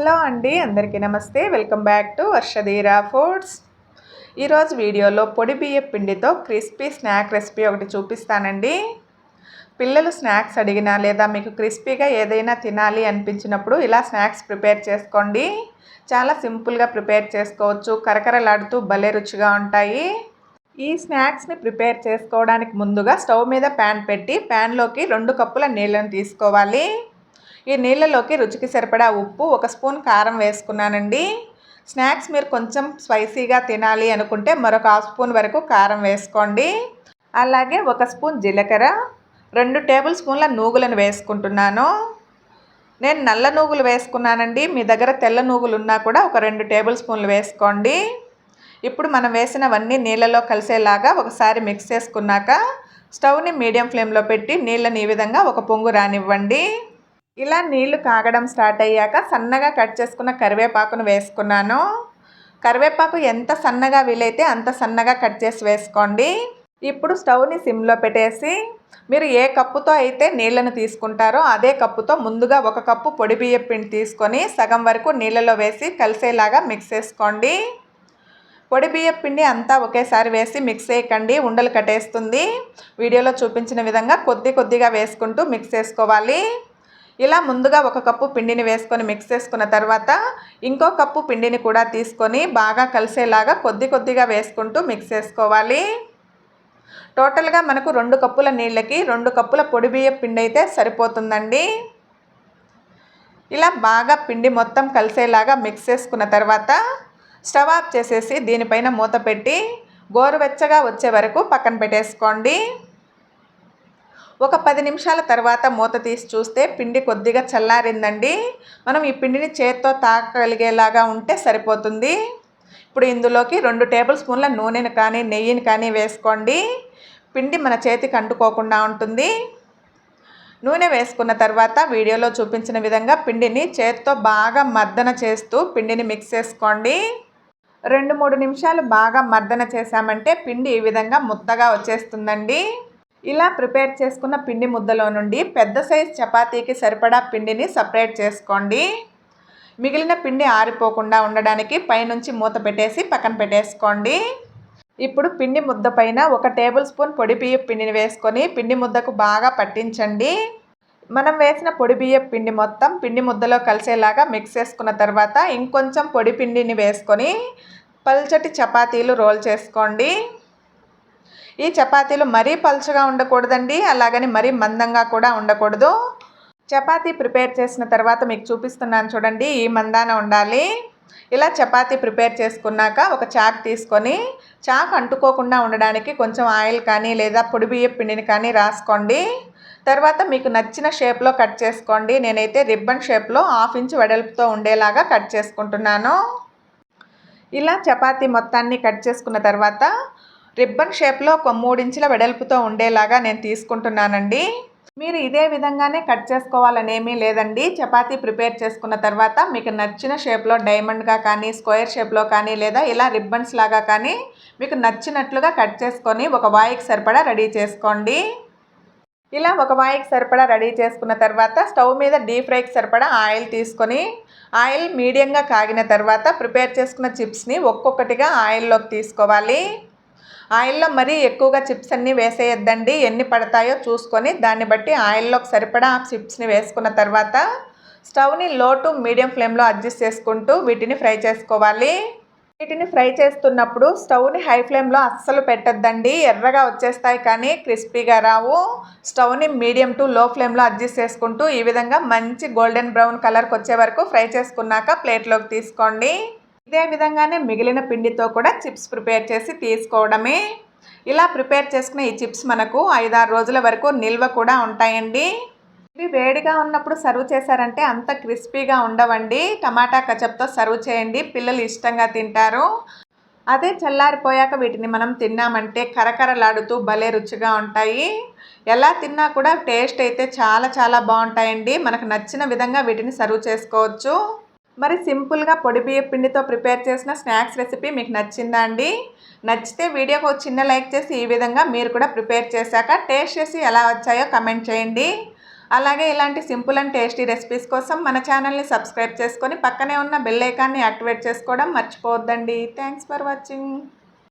Hello అండి, అందరికీ నమస్తే. Welcome back to Varshadheera foods. ఈరోజు వీడియోలో పొడి బియ్యం పిండితో క్రిస్పీ స్నాక్ రెసిపీ ఒకటి చూపిస్తానండి. పిల్లలు స్నాక్స్ అడిగినా లేదా మీకు క్రిస్పీగా ఏదైనా తినాలి అనిపించినప్పుడు ఇలా స్నాక్స్ ప్రిపేర్ చేసుకోండి. చాలా సింపుల్గా ప్రిపేర్ చేసుకోవచ్చు. కరకరలాడుతూ భలే రుచిగా ఉంటాయి. ఈ స్నాక్స్ని ప్రిపేర్ చేసుకోవడానికి ముందుగా స్టవ్ మీద ప్యాన్ పెట్టి ప్యాన్లోకి 2 కప్పుల నీళ్ళను తీసుకోవాలి. ఈ నీళ్ళలోకి రుచికి సరిపడా ఉప్పు, 1 స్పూన్ కారం వేసుకున్నానండి. స్నాక్స్ మీరు కొంచెం స్పైసీగా తినాలి అనుకుంటే మరొక 1/2 స్పూన్ వరకు కారం వేసుకోండి. అలాగే 1 స్పూన్ జీలకర్ర, 2 టేబుల్ స్పూన్ల నూగులను వేసుకుంటున్నాను. నేను నల్ల నూగులు వేసుకున్నానండి. మీ దగ్గర తెల్ల నూగులు ఉన్నా కూడా ఒక 2 టేబుల్ స్పూన్లు వేసుకోండి. ఇప్పుడు మనం వేసినవన్నీ నీళ్ళలో కలిసేలాగా ఒకసారి మిక్స్ చేసుకున్నాక స్టవ్ని మీడియం ఫ్లేమ్లో పెట్టి నీళ్ళని ఈ విధంగా ఒక పొంగు రానివ్వండి. ఇలా నీళ్లు కాగడం స్టార్ట్ అయ్యాక సన్నగా కట్ చేసుకున్న కరివేపాకును వేసుకున్నాను. కరివేపాకు ఎంత సన్నగా వీలైతే అంత సన్నగా కట్ చేసి వేసుకోండి. ఇప్పుడు స్టవ్ని సిమ్లో పెట్టేసి మీరు ఏ కప్పుతో అయితే నీళ్లను తీసుకుంటారో అదే కప్పుతో ముందుగా 1 కప్పు పొడి బియ్యం పిండి తీసుకొని సగం వరకు నీళ్ళలో వేసి కలిసేలాగా మిక్స్ చేసుకోండి. పొడి బియ్యం పిండి అంతా ఒకేసారి వేసి మిక్స్ చేయకండి, ఉండలు కట్టేస్తుంది. వీడియోలో చూపించిన విధంగా కొద్దిగా వేసుకుంటూ మిక్స్ చేసుకోవాలి. ఇలా ముందుగా 1 కప్పు పిండిని వేసుకొని మిక్స్ చేసుకున్న తర్వాత ఇంకో కప్పు పిండిని కూడా తీసుకొని బాగా కలిసేలాగా కొద్దిగా వేసుకుంటూ మిక్స్ చేసుకోవాలి. టోటల్గా మనకు 2 కప్పుల నీళ్ళకి 2 కప్పుల పొడి బియ్యం పిండి అయితే సరిపోతుందండి. ఇలా బాగా పిండి మొత్తం కలిసేలాగా మిక్స్ చేసుకున్న తర్వాత స్టవ్ ఆఫ్ చేసేసి దీనిపైన మూత పెట్టి గోరువెచ్చగా వచ్చే వరకు పక్కన పెట్టేసుకోండి. ఒక 10 నిమిషాల తర్వాత మూత తీసి చూస్తే పిండి కొద్దిగా చల్లారిందండి. మనం ఈ పిండిని చేత్తో తాకగలిగేలాగా ఉంటే సరిపోతుంది. ఇప్పుడు ఇందులోకి 2 టేబుల్ స్పూన్ల నూనెను కానీ నెయ్యిని కానీ వేసుకోండి. పిండి మన చేతికి అంటుకోకుండా ఉంటుంది. నూనె వేసుకున్న తర్వాత వీడియోలో చూపించిన విధంగా పిండిని చేత్తో బాగా మర్దన చేస్తూ పిండిని మిక్స్ చేసుకోండి. 2-3 నిమిషాలు బాగా మర్దన చేసామంటే పిండి ఈ విధంగా ముద్దగా వచ్చేస్తుందండి. ఇలా ప్రిపేర్ చేసుకున్న పిండి ముద్దలో నుండి పెద్ద సైజ్ చపాతీకి సరిపడా పిండిని సపరేట్ చేసుకోండి. మిగిలిన పిండి ఆరిపోకుండా ఉండడానికి పైనుంచి మూత పెట్టేసి పక్కన పెట్టేసుకోండి. ఇప్పుడు పిండి ముద్ద పైన 1 టేబుల్ స్పూన్ పొడి బియ్యం పిండిని వేసుకొని పిండి ముద్దకు బాగా పట్టించండి. మనం వేసిన పొడి బియ్యం పిండి మొత్తం పిండి ముద్దలో కలిసేలాగా మిక్స్ చేసుకున్న తర్వాత ఇంకొంచెం పొడి పిండిని వేసుకొని పల్చటి చపాతీలు రోల్ చేసుకోండి. ఈ చపాతీలు మరీ పలుచగా ఉండకూడదండి, అలాగని మరీ మందంగా కూడా ఉండకూడదు. చపాతీ ప్రిపేర్ చేసిన తర్వాత మీకు చూపిస్తున్నాను చూడండి, ఈ మందాన ఉండాలి. ఇలా చపాతీ ప్రిపేర్ చేసుకున్నాక ఒక చాక్ తీసుకొని చాక్ అంటుకోకుండా ఉండడానికి కొంచెం ఆయిల్ కానీ లేదా పొడి బియ్యం పిండిని కానీ రాసుకోండి. తర్వాత మీకు నచ్చిన షేప్లో కట్ చేసుకోండి. నేనైతే రిబ్బన్ షేప్లో 1/2 ఇంచ్ వెడల్పుతో ఉండేలాగా కట్ చేసుకుంటున్నాను. ఇలా చపాతీ మొత్తాన్ని కట్ చేసుకున్న తర్వాత రిబ్బన్ షేప్లో ఒక 3 ఇంచుల వెడల్పుతో ఉండేలాగా నేను తీసుకుంటున్నానండి. మీరు ఇదే విధంగానే కట్ చేసుకోవాలనేమీ లేదండి. చపాతీ ప్రిపేర్ చేసుకున్న తర్వాత మీకు నచ్చిన షేప్లో డైమండ్గా కానీ స్క్వేర్ షేప్లో కానీ లేదా ఇలా రిబ్బన్స్ లాగా కానీ మీకు నచ్చినట్లుగా కట్ చేసుకొని ఒక వాయికి సరిపడా రెడీ చేసుకోండి. ఇలా ఒక వాయికి సరిపడా రెడీ చేసుకున్న తర్వాత స్టవ్ మీద డీప్ ఫ్రైకి సరిపడా ఆయిల్ తీసుకొని ఆయిల్ మీడియంగా కాగిన తర్వాత ప్రిపేర్ చేసుకున్న చిప్స్ని ఒక్కొక్కటిగా ఆయిల్లోకి తీసుకోవాలి. ఆయిల్లో మరీ ఎక్కువగా చిప్స్ అన్నీ వేసేయద్దండి. ఎన్ని పడతాయో చూసుకొని దాన్ని బట్టి ఆయిల్లోకి సరిపడా చిప్స్ని వేసుకున్న తర్వాత స్టవ్ని లో టు మీడియం ఫ్లేమ్లో అడ్జస్ట్ చేసుకుంటూ వీటిని ఫ్రై చేసుకోవాలి. వీటిని ఫ్రై చేస్తున్నప్పుడు స్టవ్ని హై ఫ్లేమ్లో అస్సలు పెట్టద్దండి, ఎర్రగా వచ్చేస్తాయి కానీ క్రిస్పీగా రావు. స్టవ్ని మీడియం టు లో ఫ్లేమ్లో అడ్జస్ట్ చేసుకుంటూ ఈ విధంగా మంచి గోల్డెన్ బ్రౌన్ కలర్కి వచ్చే వరకు ఫ్రై చేసుకున్నాక ప్లేట్లోకి తీసుకోండి. ఇదే విధంగానే మిగిలిన పిండితో కూడా చిప్స్ ప్రిపేర్ చేసి తీసుకోవడమే. ఇలా ప్రిపేర్ చేసుకున్న ఈ చిప్స్ మనకు 5-6 రోజుల వరకు నిల్వ కూడా ఉంటాయండి. ఇవి వేడిగా ఉన్నప్పుడు సర్వ్ చేశారంటే అంత క్రిస్పీగా ఉండవండి. టమాటా కచప్తో సర్వ్ చేయండి, పిల్లలు ఇష్టంగా తింటారు. అదే చల్లారిపోయాక వీటిని మనం తిన్నామంటే కరకరలాడుతూ భలే రుచిగా ఉంటాయి. ఎలా తిన్నా కూడా టేస్ట్ అయితే చాలా బాగుంటాయండి. మనకు నచ్చిన విధంగా వీటిని సర్వ్ చేసుకోవచ్చు. మరి సింపుల్గా పొడి బియ్యం పిండితో ప్రిపేర్ చేసిన స్నాక్స్ రెసిపీ మీకు నచ్చిందా అండి? నచ్చితే వీడియోకి ఒక చిన్న లైక్ చేసి ఈ విధంగా మీరు కూడా ప్రిపేర్ చేశాక టేస్ట్ చేసి ఎలా వచ్చాయో కమెంట్ చేయండి. అలాగే ఇలాంటి సింపుల్ అండ్ టేస్టీ రెసిపీస్ కోసం మన ఛానల్ని సబ్స్క్రైబ్ చేసుకొని పక్కనే ఉన్న బెల్ ఐకాన్ని యాక్టివేట్ చేసుకోవడం మర్చిపోవద్దండి. Thanks for watching.